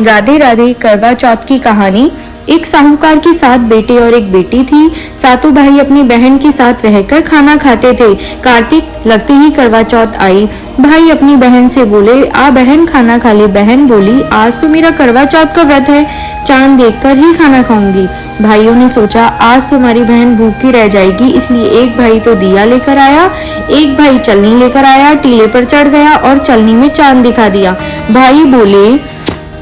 राधे राधे। करवा चौथ की कहानी। एक साहूकार की 7 बेटे और एक बेटी थी। सातों भाई अपनी बहन के साथ रहकर खाना खाते थे। कार्तिक लगते ही करवा चौथ आई। भाई अपनी बहन से बोले, आ बहन खाना खा ले। बहन बोली, आज तो मेरा करवा चौथ का व्रत है, चांद देखकर ही खाना खाऊंगी। भाइयों ने सोचा आज तो हमारी बहन भूखी रह जाएगी, इसलिए एक भाई तो दिया लेकर आया, एक भाई चलनी लेकर आया, टीले पर चढ़ गया और चलनी में चांद दिखा दिया। भाई बोले,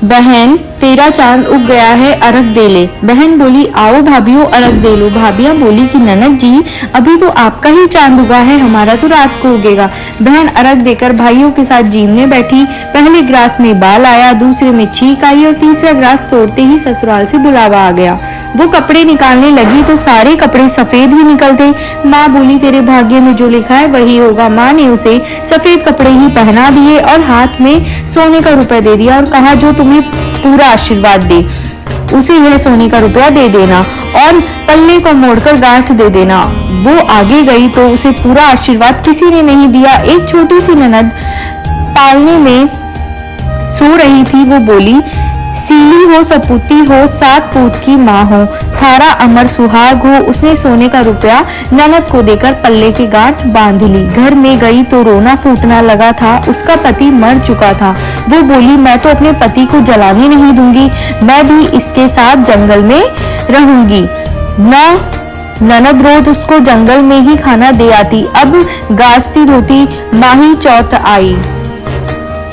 बहन तेरा चांद उग गया है, अर्घ दे ले। बहन बोली, आओ भाभियों अर्घ दे लो। भाभियां बोली कि ननद जी अभी तो आपका ही चांद उगा है, हमारा तो रात को उगेगा। बहन अर्घ देकर भाइयों के साथ जीमने बैठी। पहले ग्रास में बाल आया, दूसरे में छींक आई और तीसरा ग्रास तोड़ते ही ससुराल से बुलावा आ गया। वो कपड़े निकालने लगी तो सारे कपड़े सफेद ही निकलते। माँ बोली, तेरे भाग्य में जो लिखा है वही होगा। माँ ने उसे सफेद कपड़े ही पहना दिए और हाथ में सोने का रुपया दे दिया और कहा, जो तुम्हें पूरा आशीर्वाद दे उसे यह सोने का रुपया दे देना और पल्ले को मोड़कर गांठ दे देना। वो आगे गई तो उसे पूरा आशीर्वाद किसी ने नहीं दिया। एक छोटी सी ननद पालने में सो रही थी। वो बोली, सीली हो सपूती हो, 7 पूत की माँ हो, थारा अमर सुहाग हो। उसने सोने का रुपया ननद को देकर पल्ले की गांठ बांध ली। घर में गई तो रोना फूटना लगा था। उसका पति मर चुका था। वो बोली, मैं तो अपने पति को जलाने नहीं दूंगी, मैं भी इसके साथ जंगल में रहूंगी। ननद रोज उसको जंगल में ही खाना दे आती। अब गाजती धोती माही चौथ आई।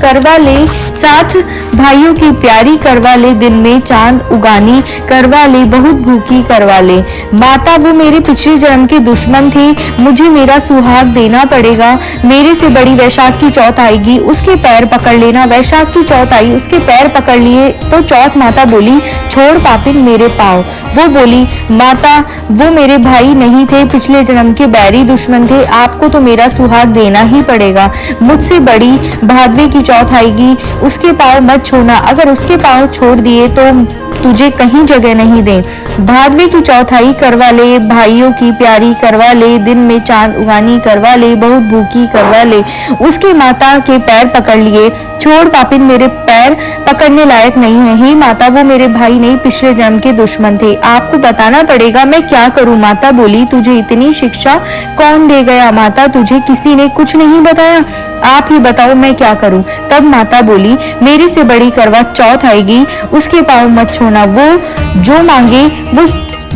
करवा ले 7 भाइयों की प्यारी, करवा ले दिन में चांद उगानी, करवा ले बहुत भूखी, करवा ले। माता वो मेरे पिछले जन्म के दुश्मन थे, मुझे मेरा सुहाग देना पड़ेगा। मेरे से बड़ी वैशाख की चौथ आएगी, उसके पैर पकड़ लेना। वैशाख की चौथ आई, उसके पैर पकड़ लिए तो चौथ माता बोली, छोड़ पापिन मेरे पाँव। वो बोली, माता वो मेरे भाई नहीं थे, पिछले जन्म के बैरी दुश्मन थे, आपको तो मेरा सुहाग देना ही पड़ेगा। मुझसे बड़ी भादवे की चौथ आएगी, उसके पाँव मत छोड़ना, अगर उसके पाँव छोड़ दिए तो तुझे कहीं जगह नहीं दे। भादवे की चौथ आई, करवा ले भाइयों की प्यारी, करवा ले दिन में चांद उगानी, करवा ले बहुत भूखी, करवा ले। उसके माता के पैर पकड़ लिए, छोड़ पापिन मेरे पैर पकड़ने लायक नहीं है। हे माता वो मेरे भाई नहीं, पिछले जन्म के दुश्मन थे, आपको बताना पड़ेगा, मैं क्या करूं। माता बोली, तुझे इतनी शिक्षा कौन दे गया? माता तुझे किसी ने कुछ नहीं बताया, आप ही बताओ मैं क्या करूं। तब माता बोली, मेरे से बड़ी करवा चौथ आएगी, उसके पाँव मत छोड़ना, वो जो मांगे वो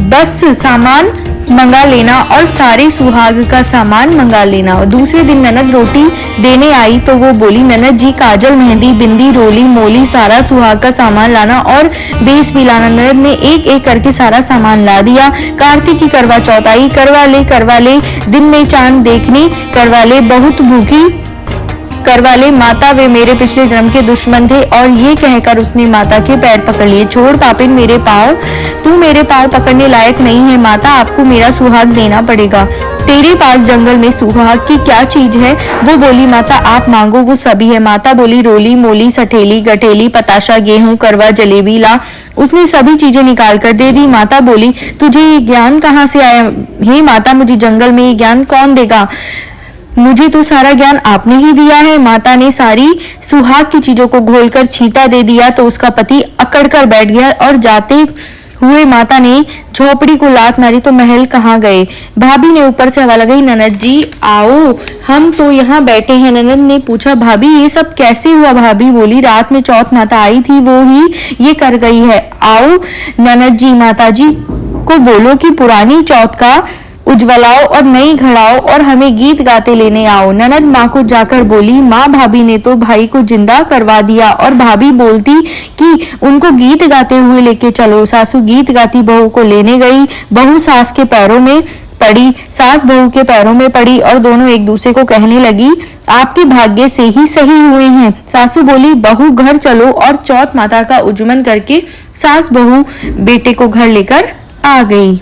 बस सामान मंगा लेना और सारे सुहाग का सामान मंगा लेना। और दूसरे दिन ननद रोटी देने आई तो वो बोली, ननद जी काजल मेहंदी बिंदी रोली मोली सारा सुहाग का सामान लाना और बेस भी लाना। ननद ने एक एक करके सारा सामान ला दिया। कार्तिक की करवा चौथ आई, करवा ले दिन में चांद देखनी, करवा ले बहुत भूखी, करवा ले। माता वे मेरे पिछले जन्म के दुश्मन थे। और ये कहकर उसने माता के पैर पकड़ लिए। छोड़ पापिन मेरे पाँव, तू मेरे पाँव पकड़ने लायक नहीं है। माता आपको मेरा सुहाग देना पड़ेगा। तेरे पास जंगल में सुहाग की क्या चीज है? वो बोली, माता आप मांगो वो सभी है। माता बोली, रोली मोली सठेली गठेली पताशा गेहूं करवा जलेबी ला। उसने सभी चीजें निकाल कर दे दी। माता बोली, तुझे ये ज्ञान कहाँ से आया? हे माता मुझे जंगल में ये ज्ञान कौन देगा? मुझे तो सारा ज्ञान आपने ही दिया है। माता ने सारी सुहाग की चीजों को घोलकर छींटा दे दिया तो उसका पति अकड़ कर बैठ गया और जाते हुए माता ने झोपड़ी को लात मारी तो महल कहाँ गए? भाभी ने ऊपर से हवा लगाई, ननद जी आओ, हम तो यहाँ बैठे हैं। ननद ने पूछा, भाभी ये सब कैसे हुआ? भाभी बोली, रात में चौथ माता आई थी, वो ही ये कर गई है। आओ ननद जी माता जी को बोलो कि पुरानी चौथ का उज्जवलाओ और नई घड़ाओ और हमें गीत गाते लेने आओ। ननद माँ को जाकर बोली, माँ भाभी ने तो भाई को जिंदा करवा दिया। और भाभी बोलती कि उनको गीत गाते हुए लेके चलो। सासू गीत गाती बहू को लेने गई। बहू सास के पैरों में पड़ी, सास बहू के पैरों में पड़ी और दोनों एक दूसरे को कहने लगी, आपके भाग्य से ही सही हुए हैं। सासू बोली, बहू घर चलो और चौथ माता का उज्जमन करके सास बहू बेटे को घर लेकर आ गई।